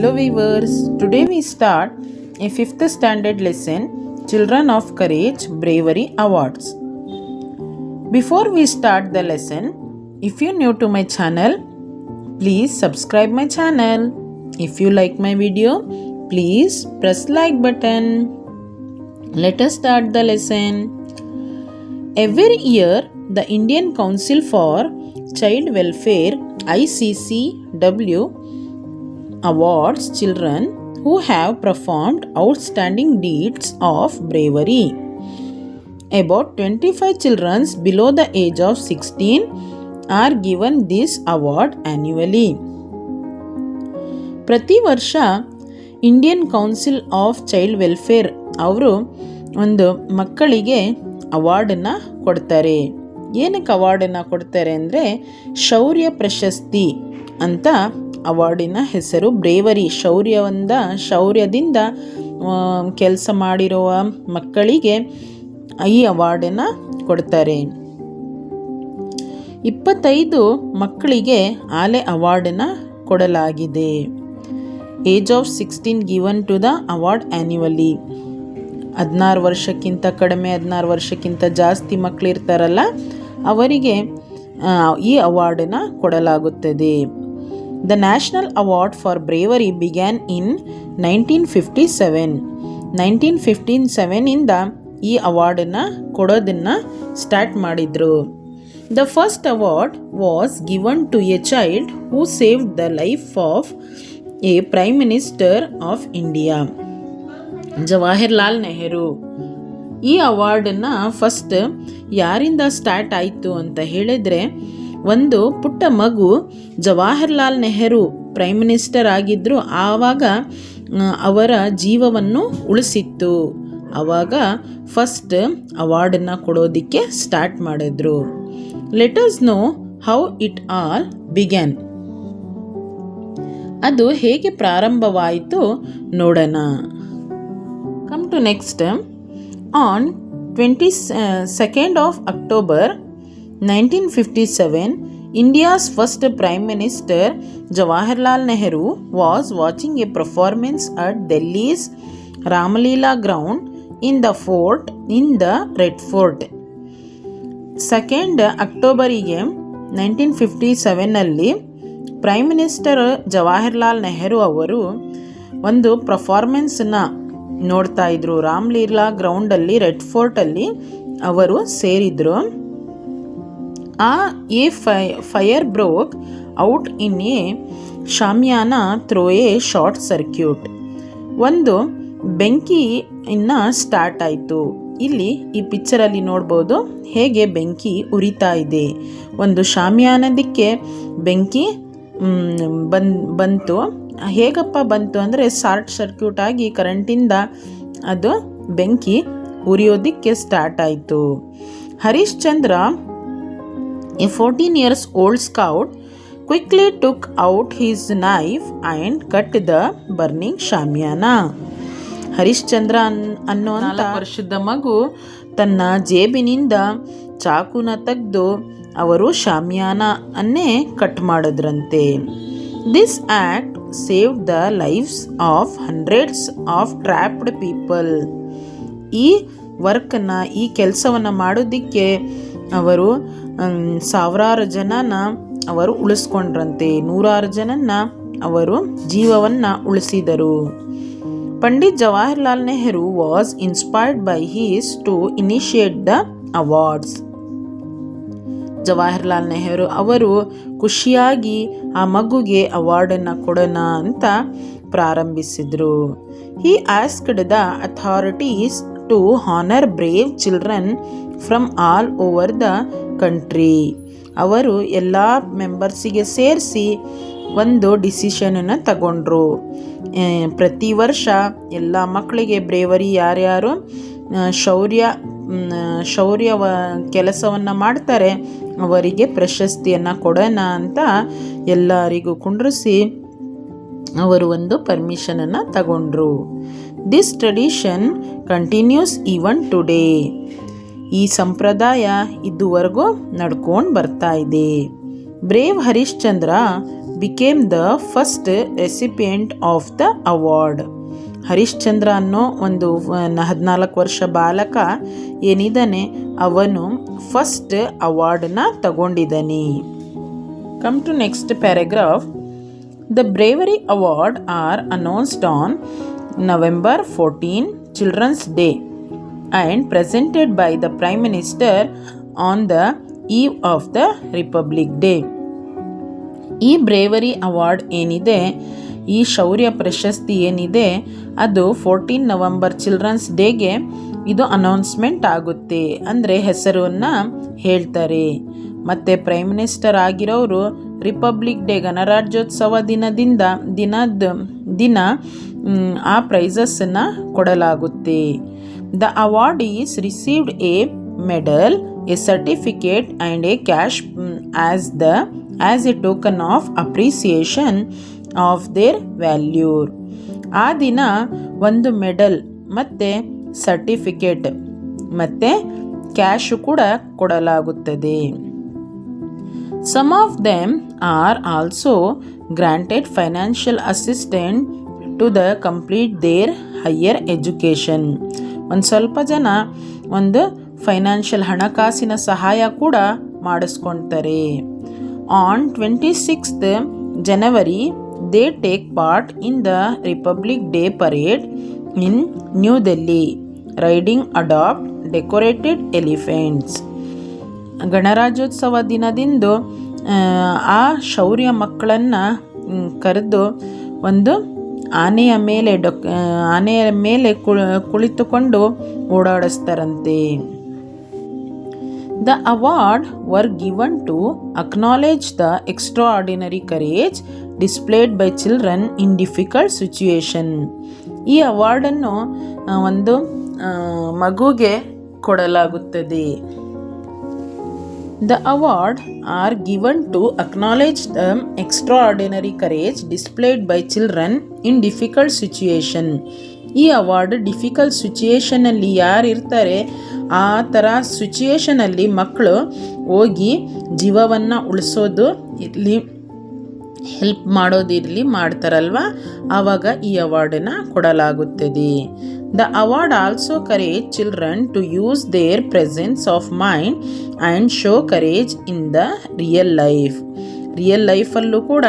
Hello viewers, today we start a 5th standard lesson, Children of Courage Bravery Awards. Before we start the lesson, if you're new to my channel, please subscribe my channel. If you like my video, please press like button. Let us start the lesson. Every year, the Indian Council for Child Welfare ICCW awards children who have performed outstanding deeds of bravery. About 25 children below the age of 16 are given this award annually. ಪ್ರತಿ ವರ್ಷ Indian Council of Child Welfare ಅವರು ಒಂದು ಮಕ್ಕಳಿಗೆ ಅವಾರ್ಡನ್ನು ಕೊಡ್ತಾರೆ. ಏನಕ್ಕೆ ಅವಾರ್ಡನ್ನು ಕೊಡ್ತಾರೆ ಅಂದರೆ ಶೌರ್ಯ ಪ್ರಶಸ್ತಿ ಅಂತ ಅವಾರ್ಡಿನ ಹೆಸರು. ಬ್ರೇವರಿ ಶೌರ್ಯದಿಂದ ಕೆಲಸ ಮಾಡಿರುವ ಮಕ್ಕಳಿಗೆ ಈ ಅವಾರ್ಡನ್ನು ಕೊಡ್ತಾರೆ. 25 ಮಕ್ಕಳಿಗೆ ಆಲೆ ಅವಾರ್ಡನ್ನು ಕೊಡಲಾಗಿದೆ. Age of 16 given to the award annually. 16 ವರ್ಷಕ್ಕಿಂತ ಕಡಿಮೆ 16 ವರ್ಷಕ್ಕಿಂತ ಜಾಸ್ತಿ ಮಕ್ಕಳಿರ್ತಾರಲ್ಲ ಅವರಿಗೆ ಈ ಅವಾರ್ಡನ್ನು ಕೊಡಲಾಗುತ್ತದೆ. The National Award for Bravery began in 1957. 1957 ಇಂದ ಈ ಅವಾರ್ಡನ್ನು ಕೊಡೋದನ್ನು ಸ್ಟಾರ್ಟ್ ಮಾಡಿದರು. The first award was given to a child who saved the life of a Prime Minister of India, Jawaharlal Nehru. ಈ ಅವಾರ್ಡನ್ನು ಫಸ್ಟ್ ಯಾರಿಂದ ಸ್ಟಾರ್ಟ್ ಆಯಿತು ಅಂತ ಹೇಳಿದರೆ, ಒಂದು ಪುಟ್ಟ ಮಗು ಜವಾಹರ್ಲಾಲ್ ನೆಹರು ಪ್ರೈಮ್ ಮಿನಿಸ್ಟರ್ ಆಗಿದ್ದರು. ಆವಾಗ ಅವರ ಜೀವವನ್ನು ಉಳಿಸಿತ್ತು. ಆವಾಗ ಫಸ್ಟ್ ಅವಾರ್ಡನ್ನು ಕೊಡೋದಕ್ಕೆ ಸ್ಟಾರ್ಟ್ ಮಾಡಿದ್ರು. Let us know how it all began. ಅದು ಹೇಗೆ ಪ್ರಾರಂಭವಾಯಿತು ನೋಡೋಣ. Come to next. On 22nd of October 1957, India's first Prime Minister Jawaharlal Nehru was watching a performance at Delhi's Ramlila ground in the Red Fort. 2nd ಅಕ್ಟೋಬರಿಗೆ 1957ನಲ್ಲಿ prime minister Jawaharlal Nehru ಅವರು ಒಂದು ಪರ್ಫಾರ್ಮೆನ್ಸನ್ನು ನೋಡ್ತಾ ಇದ್ರು. ರಾಮ್ಲೀಲಾ ಗ್ರೌಂಡಲ್ಲಿ ರೆಡ್ ಫೋರ್ಟಲ್ಲಿ ಅವರು ಸೇರಿದ್ರು. A fire broke out in a shamiana through A short circuit. ಒಂದು ಬೆಂಕಿ ಸ್ಟಾರ್ಟ್ ಆಯಿತು. ಇಲ್ಲಿ ಈ ಪಿಕ್ಚರಲ್ಲಿ ನೋಡ್ಬೋದು ಹೇಗೆ ಬೆಂಕಿ ಉರಿತಾ ಇದೆ. ಒಂದು ಶಾಮಿಯಾನದಕ್ಕೆ ಬೆಂಕಿ ಬಂತು. ಹೇಗಪ್ಪ ಬಂತು ಅಂದರೆ ಶಾರ್ಟ್ ಸರ್ಕ್ಯೂಟ್ ಆಗಿ ಕರೆಂಟಿಂದ ಅದು ಬೆಂಕಿ ಉರಿಯೋದಕ್ಕೆ ಸ್ಟಾರ್ಟ್ ಆಯಿತು. ಹರೀಶ್ ಚಂದ್ರ, a 14 years old scout, quickly took out his knife and cut the burning ಶಾಮಿಯಾನ. ಹರೀಶ್ ಚಂದ್ರ ಅನ್ನೋ 4 ವರ್ಷದ ಮಗು ತನ್ನ ಜೇಬಿನಿಂದ ಚಾಕುನ ತೆಗೆದು ಅವರು ಶಾಮಿಯಾನ ಅನ್ನೇ ಕಟ್ ಮಾಡಿದ್ರಂತೆ. This act saved the lives of hundreds of trapped people. ಈ ವರ್ಕನ್ನು ಈ ಕೆಲಸವನ್ನು ಮಾಡೋದಕ್ಕೆ ಅವರು ಸಾವಿರಾರು ಜನನ ಅವರು ಉಳಿಸ್ಕೊಂಡ್ರಂತೆ. 100 ಜನನ ಅವರು ಜೀವವನ್ನು ಉಳಿಸಿದರು. Pandit Jawaharlal Nehru was inspired by his to initiate the awards. Jawaharlal Nehru ಅವರು ಖುಷಿಯಾಗಿ ಆ ಮಗುಗೆ ಅವಾರ್ಡನ್ನು ಕೊಡೋಣ ಅಂತ ಪ್ರಾರಂಭಿಸಿದರು. He asked the authorities to honour brave children from all over the country. ಅವರು ಎಲ್ಲ ಮೆಂಬರ್ಸಿಗೆ ಸೇರಿಸಿ ಒಂದು ಡಿಸಿಷನನ್ನು ತಗೊಂಡ್ರು. ಪ್ರತಿ ವರ್ಷ ಎಲ್ಲ ಮಕ್ಕಳಿಗೆ ಬ್ರೇವರಿ ಯಾರ್ಯಾರು ಶೌರ್ಯ ಕೆಲಸವನ್ನು ಮಾಡ್ತಾರೆ ಅವರಿಗೆ ಪ್ರಶಸ್ತಿಯನ್ನು ಕೊಡೋಣ ಅಂತ ಎಲ್ಲರಿಗೂ ಕುಂಡ್ರಿಸಿ ಅವರು ಒಂದು ಪರ್ಮಿಷನನ್ನು ತಗೊಂಡ್ರು. This tradition continues even today. ಈ ಸಂಪ್ರದಾಯ ಇದುವರೆಗೂ ನಡ್ಕೊಂಡು ಬರ್ತಾ ಇದೆ. Brave Harish Chandra became the first recipient of the award. Harishchandra ಅನ್ನೋ ಒಂದು 14 ವರ್ಷ ಬಾಲಕ ಏನಿದ್ದಾನೆ ಅವನು ಫಸ್ಟ್ ಅವಾರ್ಡನ್ನ ತಗೊಂಡಿದ್ದಾನೆ. Come to next paragraph. The Bravery Award are announced on November 14, Children's Day, and presented by the Prime Minister on the eve of the Republic Day. ಈ bravery award ಏನಿದೆ, ಈ ಶೌರ್ಯ ಪ್ರಶಸ್ತಿ ಏನಿದೆ, ಅದು 14 ನವಂಬರ್ ಚಿಲ್ಡ್ರನ್ಸ್ ಡೇಗೆ ಇದು ಅನೌನ್ಸ್ಮೆಂಟ್ ಆಗುತ್ತೆ, ಅಂದರೆ ಹೆಸರನ್ನು ಹೇಳ್ತಾರೆ. ಮತ್ತು ಪ್ರೈಮ್ ಮಿನಿಸ್ಟರ್ ಆಗಿರೋರು ರಿಪಬ್ಲಿಕ್ ಡೇ ಗಣರಾಜ್ಯೋತ್ಸವ ದಿನ ಆ ಪ್ರೈಸಸ್ಸನ್ನು ಕೊಡಲಾಗುತ್ತೆ. The award is received a medal, a certificate and a cash as a token of appreciation of their valour. ಆ ದಿನ ಒಂದು ಮೆಡಲ್ ಮತ್ತು ಸರ್ಟಿಫಿಕೇಟ್ ಮತ್ತು ಕ್ಯಾಶು ಕೂಡ ಕೊಡಲಾಗುತ್ತದೆ. Some of them are also granted financial assistance to the complete their higher education. ಒಂದು ಸ್ವಲ್ಪ ಜನ ಒಂದು ಫೈನಾನ್ಷಿಯಲ್ ಹಣಕಾಸಿನ ಸಹಾಯ ಕೂಡ ಮಾಡಿಸ್ಕೊಳ್ತಾರೆ. On 26th January they take part in the Republic Day parade in New Delhi, riding atop decorated elephants. ಗಣರಾಜ್ಯೋತ್ಸವ ದಿನದಂದು ಆ ಶೌರ್ಯ ಮಕ್ಕಳನ್ನು ಕರೆದು ಒಂದು ಆನೆಯ ಮೇಲೆ ಕುಳಿತುಕೊಂಡು ಓಡಾಡಿಸ್ತಾರಂತೆ. The award were given to acknowledge the extraordinary courage displayed by children in difficult situation. ಈ ಅವಾರ್ಡನ್ನು ಒಂದು ಮಗುಗೆ ಕೊಡಲಾಗುತ್ತದೆ. The award are given to acknowledge the extraordinary courage displayed by children in difficult situation. ಈ ಅವಾರ್ಡ್ ಡಿಫಿಕಲ್ಟ್ ಸಿಚುಯೇಷನಲ್ಲಿ ಯಾರು ಇರ್ತಾರೆ ಆ ಥರ ಸಿಚುಯೇಷನಲ್ಲಿ ಮಕ್ಕಳು ಹೋಗಿ ಜೀವವನ್ನು ಉಳಿಸೋದು ಇರಲಿ, ಹೆಲ್ಪ್ ಮಾಡೋದಿರಲಿ ಮಾಡ್ತಾರಲ್ವ, ಆವಾಗ ಈ ಅವಾರ್ಡನ್ನು ಕೊಡಲಾಗುತ್ತದೆ. The award also encourages children to use their presence of mind and show courage in the real life. Real ಲೈಫಲ್ಲೂ ಕೂಡ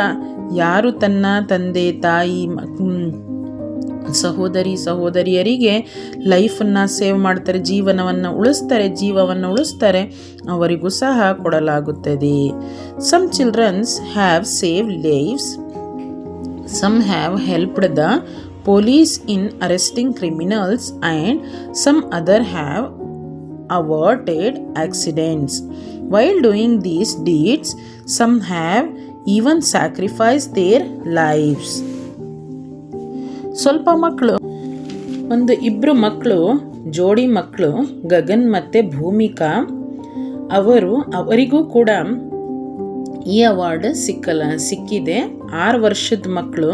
ಯಾರು ತನ್ನ ತಂದೆ ತಾಯಿ ಸಹೋದರಿಯರಿಗೆ ಲೈಫನ್ನು ಸೇವ್ ಮಾಡ್ತಾರೆ, ಜೀವವನ್ನು ಉಳಿಸ್ತಾರೆ, ಅವರಿಗೂ ಸಹ ಕೊಡಲಾಗುತ್ತದೆ. Some children have saved lives, some have helped the police in arresting criminals, and some other have averted accidents. While doing these deeds, some have even sacrificed their lives. ಸ್ವಲ್ಪ ಮಕ್ಕಳು, ಇಬ್ಬರು ಮಕ್ಕಳು, ಜೋಡಿ ಮಕ್ಕಳು ಗಗನ್ ಮತ್ತು ಭೂಮಿಕಾ, ಅವರಿಗೂ ಕೂಡ ಈ ಅವಾರ್ಡ್ ಸಿಕ್ಕಿದೆ. 6 ವರ್ಷದ ಮಕ್ಕಳು,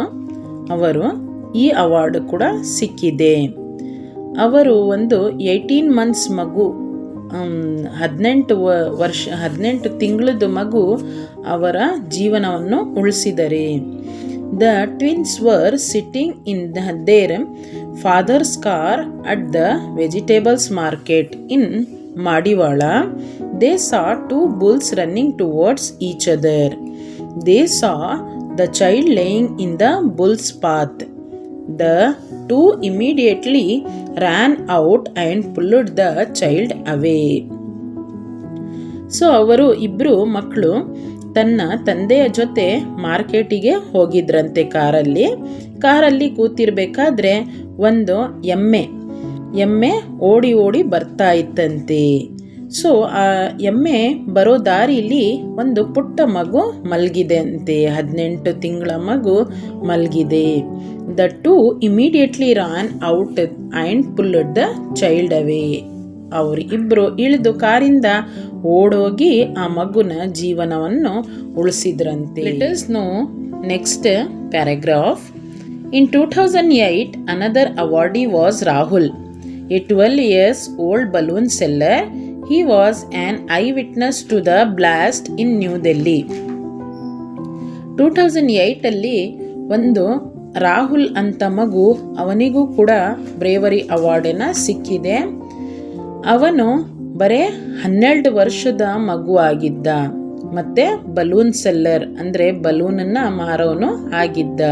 ಅವರು ಈ ಅವಾರ್ಡ್ ಕೂಡ ಸಿಕ್ಕಿದೆ. ಅವರು ಒಂದು 18 months ಮಗು, 18 ತಿಂಗಳದ ಮಗು ಅವರ ಜೀವನವನ್ನು ಉಳಿಸಿದರೆ. The twins were sitting in their father's car at the vegetables market in Madiwala. They saw 2 bulls running towards each other. They saw the child laying in the bull's path. The 2 immediately ran out and pulled the child away. So ಅವರು ಇಬ್ಬರು ಮಕ್ಕಳು ತನ್ನ ತಂದೆಯ ಜೊತೆ ಮಾರ್ಕೆಟಿಗೆ ಹೋಗಿದ್ರಂತೆ. ಕಾರಲ್ಲಿ ಕೂತಿರ್ಬೇಕಾದ್ರೆ ಒಂದು ಎಮ್ಮೆ ಓಡಿ ಬರ್ತಾ ಇತ್ತಂತೆ. ಸೊ ಆ ಎಮ್ಮೆ ಬರೋ ದಾರಿಲಿ ಒಂದು ಪುಟ್ಟ ಮಗು ಮಲಗಿದೆ ಅಂತೆ, 18 ತಿಂಗಳ ಮಗು ಮಲಗಿದೆ. The 2 immediately ran out and pulled the child away. ಅವರು ಇಬ್ಬರು ಇಳಿದು ಕಾರಿಂದ ಓಡೋಗಿ ಆ ಮಗುನ ಜೀವನವನ್ನು ಉಳಿಸಿದ್ರಂತೆ. Let us know next paragraph. In 2008, another awardee was Rahul, a 12 years old balloon seller. He was an eyewitness to the blast in New Delhi. 2008 ಒಂದು ರಾಹುಲ್ ಅಂತ ಮಗು, ಅವನಿಗೂ ಕೂಡ ಬ್ರೇವರಿ ಅವಾರ್ಡಿನ ಸಿಕ್ಕಿದೆ. ಅವನು ಬರೇ 12 ವರ್ಷದ ಮಗು ಆಗಿದ್ದ ಮತ್ತು ಬಲೂನ್ ಸೆಲ್ಲರ್ ಅಂದರೆ ಬಲೂನನ್ನು ಮಾರೋನು ಆಗಿದ್ದ.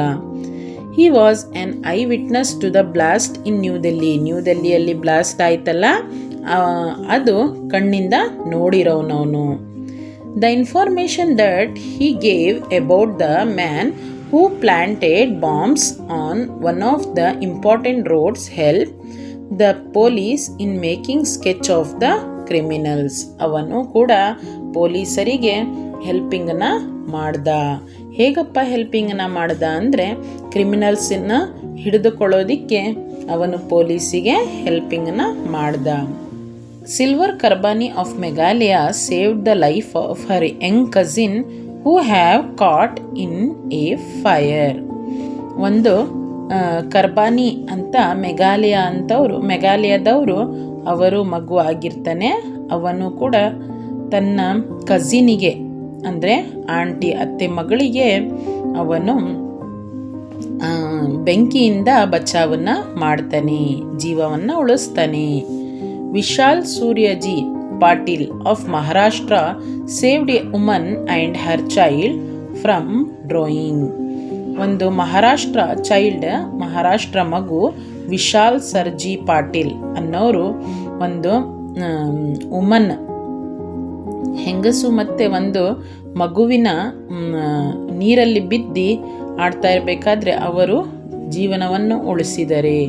He was an eyewitness to the blast in New ಡೆಲ್ಲಿಯಲ್ಲಿ ಬ್ಲಾಸ್ಟ್ ಆಯ್ತಲ್ಲ, ಅದು ಕಣ್ಣಿಂದ ನೋಡಿರೋನವನು. The information that he gave about the man who planted bombs on one of the important roads helped the police in making sketch of the criminals. ಅವನು ಕೂಡ ಪೊಲೀಸರಿಗೆ ಹೆಲ್ಪಿಂಗನ್ನು ಮಾಡ್ದ. ಹೇಗಪ್ಪ ಹೆಲ್ಪಿಂಗನ್ನು ಮಾಡ್ದ ಅಂದರೆ ಕ್ರಿಮಿನಲ್ಸನ್ನು ಹಿಡಿದುಕೊಳ್ಳೋದಿಕ್ಕೆ ಅವನು ಪೊಲೀಸಿಗೆ ಹೆಲ್ಪಿಂಗನ್ನು ಮಾಡ್ದ. Silver Karbani of Meghalaya saved the life of her young cousin who have caught in a fire. ಒಂದು ಕರ್ಬಾನಿ ಅಂತ ಮೆಘಾಲಯದವರು ಅವರು ಮಗು ಆಗಿರ್ತಾನೆ. ಅವನು ಕೂಡ ತನ್ನ ಕಸಿನಿಗೆ ಅಂದರೆ ಆಂಟಿ ಅತ್ತೆ ಮಗಳಿಗೆ ಅವನು ಬೆಂಕಿಯಿಂದ ಬಚಾವನ್ನು ಮಾಡ್ತಾನೆ, ಜೀವವನ್ನು ಉಳಿಸ್ತಾನೆ. Vishal ಸೂರ್ಯಜಿ Patil of Maharashtra saved a woman and her child from drowning. ಒಂದು ಮಹಾರಾಷ್ಟ್ರ ಮಗು ವಿಶಾಲ್ ಸರ್ಜಿ ಪಾಟೀಲ್ ಅನ್ನೋರು ಒಂದು ವುಮನ್ ಹೆಂಗಸು ಮತ್ತು ಒಂದು ಮಗುವಿನ ನೀರಲ್ಲಿ ಬಿದ್ದು ಆಡ್ತಾ ಇರಬೇಕಾದ್ರೆ ಅವರು ಜೀವನವನ್ನು ಉಳಿಸಿದ್ದಾರೆ.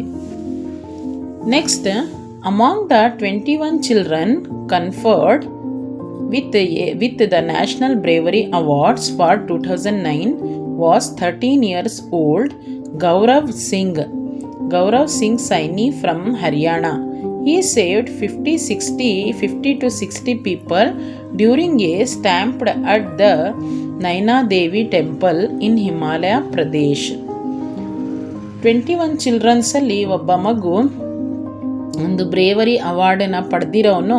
Next, among the 21 children conferred with the National Bravery Awards for 2009 was 13 years old Gaurav Singh Saini from Haryana. He saved 50 to 60 people during a stampede at the Naina Devi temple in Himalaya Pradesh. 21 childrensಲ್ಲಿ ಒಬ್ಬ ಮಗು ಒಂದು bravery ಅವಾರ್ಡನ್ನು ಪಡೆದಿರೋನು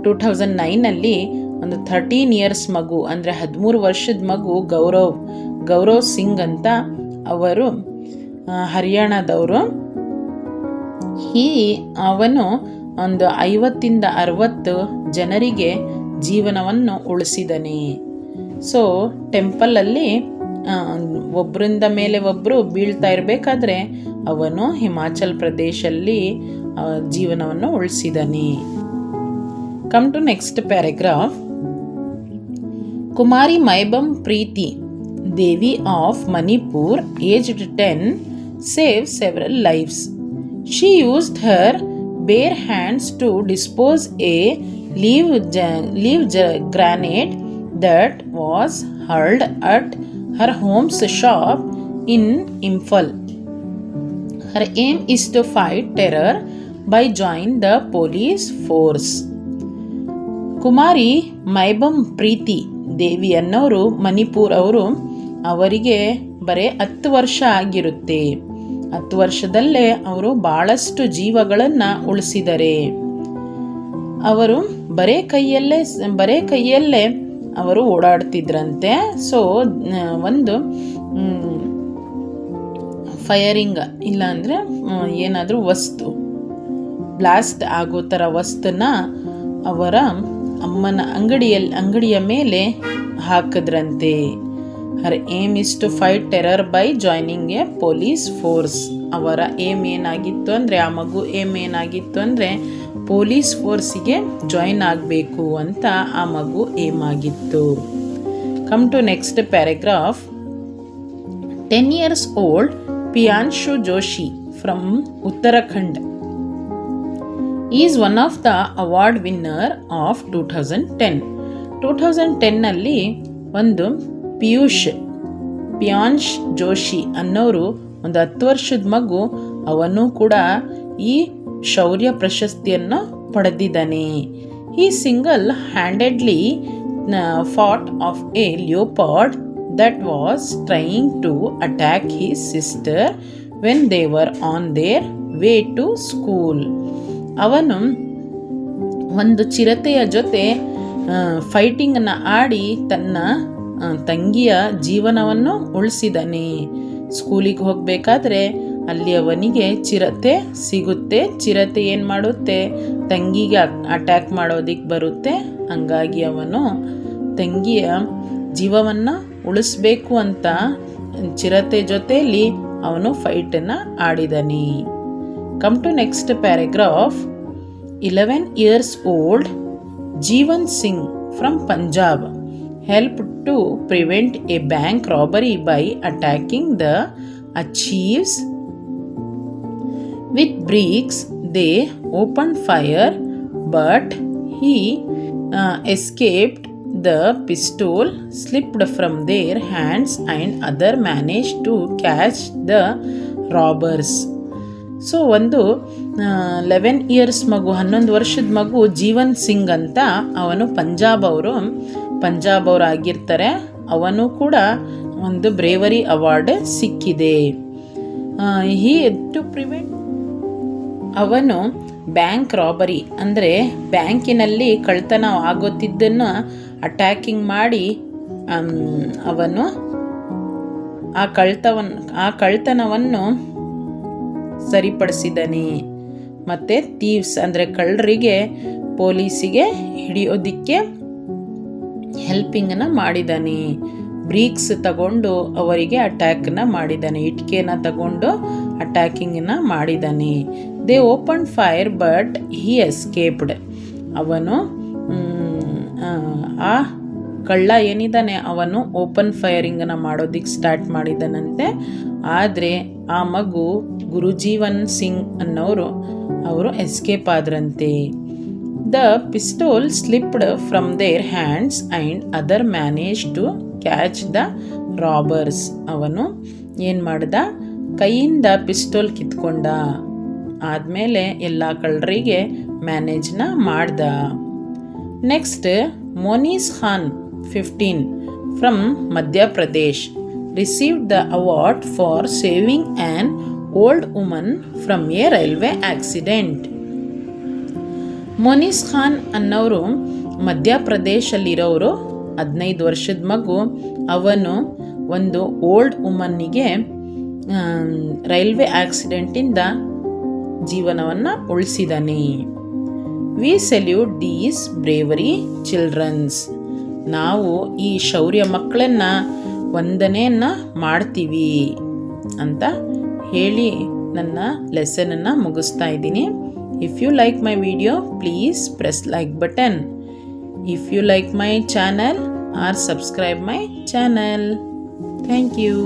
2009 ಒಂದು 13 years ಮಗು ಅಂದರೆ 13 ವರ್ಷದ ಮಗು ಗೌರವ್ ಸಿಂಗ್ ಅಂತ. ಅವರು ಹರಿಯಾಣದವರು. ಅವನು ಒಂದು 50 to 60 ಜನರಿಗೆ ಜೀವನವನ್ನು ಉಳಿಸಿದನೆ. ಸೊ ಟೆಂಪಲಲ್ಲಿ ಒಬ್ಬರಿಂದ ಮೇಲೆ ಒಬ್ಬರು ಬೀಳ್ತಾ ಇರಬೇಕಾದ್ರೆ ಅವನು ಹಿಮಾಚಲ್ ಪ್ರದೇಶಲ್ಲಿ ಜೀವನವನ್ನು ಉಳಿಸಿದನೆ. Come to next paragraph. Kumari Maibam Preeti Devi of Manipur aged 10 saved several lives. She used her bare hands to dispose a live grenade that was hurled at her home's shop in Imphal. Her aim is to fight terror by joining the police force. ಕುಮಾರಿ ಮೈಬಮ್ ಪ್ರೀತಿ ದೇವಿ ಅನ್ನೋರು ಮಣಿಪುರ್ ಅವರು. ಅವರಿಗೆ ಬರೀ 10 ವರ್ಷ ಆಗಿರುತ್ತೆ. 10 ವರ್ಷದಲ್ಲೇ ಅವರು ಭಾಳಷ್ಟು ಜೀವಗಳನ್ನು ಉಳಿಸಿದ್ದಾರೆ. ಅವರು ಬರೇ ಕೈಯಲ್ಲೇ ಅವರು ಓಡಾಡ್ತಿದ್ರಂತೆ. ಸೊ ಒಂದು ಫೈರಿಂಗ್ ಇಲ್ಲಾಂದರೆ ಏನಾದರೂ ವಸ್ತು ಬ್ಲಾಸ್ಟ್ ಆಗೋ ಥರ ವಸ್ತುನ ಅವರ ಅಮ್ಮನ ಅಂಗಡಿಯ ಮೇಲೆ ಹಾಕಿದ್ರಂತೆ. Her aim is to fight terror by joining a police force. ಅವರ ಏಮ್ ಏನಾಗಿತ್ತು ಅಂದರೆ, ಆ ಮಗು ಏಮ್ ಏನಾಗಿತ್ತು ಅಂದರೆ ಪೊಲೀಸ್ ಫೋರ್ಸಿಗೆ ಜಾಯಿನ್ ಆಗಬೇಕು ಅಂತ ಆ ಮಗು ಏಮ್ ಆಗಿತ್ತು. Come to next paragraph. 10 years old Piyanshu Joshi from Uttarakhand is one of the award winner of 2010. 2010 ಒಂದು ಪಿಯಾನ್ಶ್ ಜೋಶಿ ಅನ್ನೋರು ಒಂದು 10 ವರ್ಷದ ಮಗು. ಅವನು ಕೂಡ ಈ ಶೌರ್ಯ ಪ್ರಶಸ್ತಿಯನ್ನು ಪಡೆದಿದ್ದಾನೆ. He single-handedly fought off a leopard that was trying to attack his sister when they were on their way to school. ಅವನು ಒಂದು ಚಿರತೆಯ ಜೊತೆ ಫೈಟಿಂಗನ್ನು ಆಡಿ ತನ್ನ ತಂಗಿಯ ಜೀವನವನ್ನು ಉಳಿಸಿದನೆ. ಸ್ಕೂಲಿಗೆ ಹೋಗಬೇಕಾದ್ರೆ ಅಲ್ಲಿ ಅವನಿಗೆ ಚಿರತೆ ಸಿಗುತ್ತೆ. ಚಿರತೆ ಏನು ಮಾಡುತ್ತೆ, ತಂಗಿಗೆ ಅಟ್ಯಾಕ್ ಮಾಡೋದಕ್ಕೆ ಬರುತ್ತೆ. ಹಂಗಾಗಿ ಅವನು ತಂಗಿಯ ಜೀವವನ್ನು ಉಳಿಸ್ಬೇಕು ಅಂತ ಚಿರತೆ ಜೊತೆಯಲ್ಲಿ ಅವನು ಫೈಟನ್ನು ಆಡಿದನಿ. Come to next paragraph. 11 years old Jeevan Singh from Punjab helped to prevent a bank robbery by attacking the achieves with bricks. They opened fire, but he escaped. The pistol slipped from their hands and other managed to catch the robbers. So ಒಂದು 11 years ಮಗು, 11 ವರ್ಷದ ಮಗು ಜೀವನ್ ಸಿಂಗ್ ಅಂತ, ಅವನು ಪಂಜಾಬ್ ಅವರು ಆಗಿರ್ತಾರೆ. ಅವನು ಕೂಡ ಒಂದು ಬ್ರೇವರಿ ಅವಾರ್ಡ್ ಸಿಕ್ಕಿದೆ. ಅವನು ಬ್ಯಾಂಕ್ ರಾಬರಿ ಅಂದರೆ ಬ್ಯಾಂಕಿನಲ್ಲಿ ಕಳ್ತನ ಆಗುತ್ತಿದ್ದನ್ನು ಅಟ್ಯಾಕಿಂಗ್ ಮಾಡಿ ಅವನು ಆ ಕಳ್ತನವನ್ನು ಸರಿಪಡಿಸಿದನಿ. ಮತ್ತು ಥೀವ್ಸ್ ಅಂದರೆ ಕಳ್ಳರಿಗೆ ಪೊಲೀಸಿಗೆ ಹಿಡಿಯೋದಕ್ಕೆ ಹೆಲ್ಪಿಂಗನ್ನು ಮಾಡಿದಾನೆ. ಬ್ರೀಕ್ಸ್ ತಗೊಂಡು ಅವರಿಗೆ ಅಟ್ಯಾಕನ್ನ ಮಾಡಿದ್ದಾನೆ. ಇಟ್ಕೆನ ತಗೊಂಡು ಅಟ್ಯಾಕಿಂಗನ್ನು ಮಾಡಿದ್ದಾನೆ. They open fire but he escaped. ಅವನು ಆ ಕಳ್ಳ ಏನಿದ್ದಾನೆ ಅವನು ಓಪನ್ ಫೈರಿಂಗನ್ನು ಮಾಡೋದಕ್ಕೆ ಸ್ಟಾರ್ಟ್ ಮಾಡಿದ್ದಾನಂತೆ. ಆದರೆ ಆ ಮಗು ಗುರುಜೀವನ್ ಸಿಂಗ್ ಅನ್ನೋರು ಅವರು ಎಸ್ಕೇಪ್ ಆದ್ರಂತೆ. The pistol slipped from their hands and other manage to catch the robbers. ಅವನು ಏನು ಮಾಡ್ದ, ಕೈಯಿಂದ ಪಿಸ್ಟೋಲ್ ಕಿತ್ಕೊಂಡ. ಆದಮೇಲೆ ಎಲ್ಲ ಕಳ್ಳರಿಗೆ ಮ್ಯಾನೇಜ್ನ ಮಾಡ್ದ. Next Monis Khan 15 from Madhya Pradesh received the award for saving an old woman from a railway accident. Monis Khan ಅನ್ನೋರು ಮಧ್ಯಪ್ರದೇಶಲ್ಲಿರೋರು, 15 ವರ್ಷದ ಮಗು. ಅವನು ಒಂದು ಓಲ್ಡ್ ವುಮನ್ನಿಗೆ ರೈಲ್ವೆ ಆಕ್ಸಿಡೆಂಟಿಂದ ಜೀವನವನ್ನು ಉಳಿಸಿದಾನೆ. We salute these bravery childrens. ನಾವು ಈ ಶೌರ್ಯ ಮಕ್ಕಳನ್ನು ವಂದನೆಯನ್ನು ಮಾಡ್ತೀವಿ ಅಂತ ಹೇಳಿ ನನ್ನ ಲೆಸನನ್ನು ಮುಗಿಸ್ತಾ ಇದ್ದೀನಿ. If you like my video please press like button. If you like my channel or subscribe my channel. Thank you.